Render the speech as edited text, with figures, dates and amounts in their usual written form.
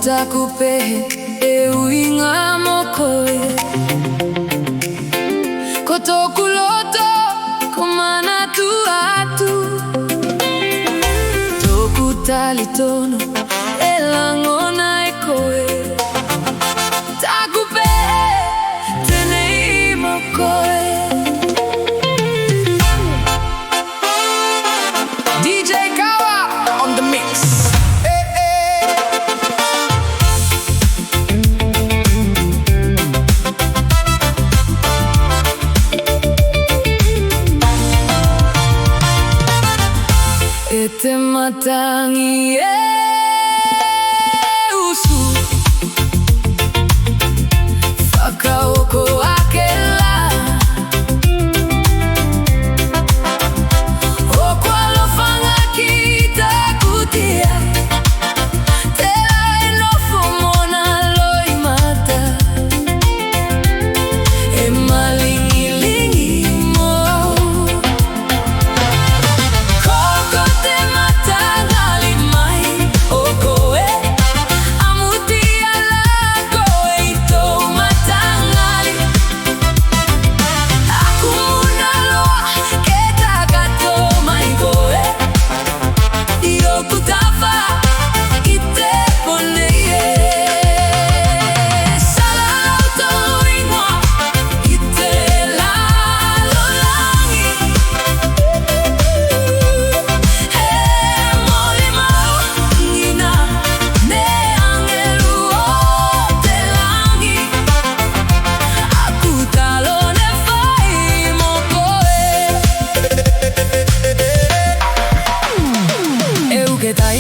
takupe e uinga mokoe kotokuloto komana tu atu tokutalitono elangona ekoe takupe tenei mokoe. DJ Kawa on the mix. Ete matangi usu Whakaoko akela Oko alofanga ki takutia Te aenofo mona loi mata E malingilingi mo Koko te matangali mai Oko e amuti ala koe ito matangali Aku muna loa ke takato mai koe Io kutafa ite poneye Salauto ingoa ite lalolangi He moli mau ngina ne angelu o te langi Aku talone fai mokoe Eu que tai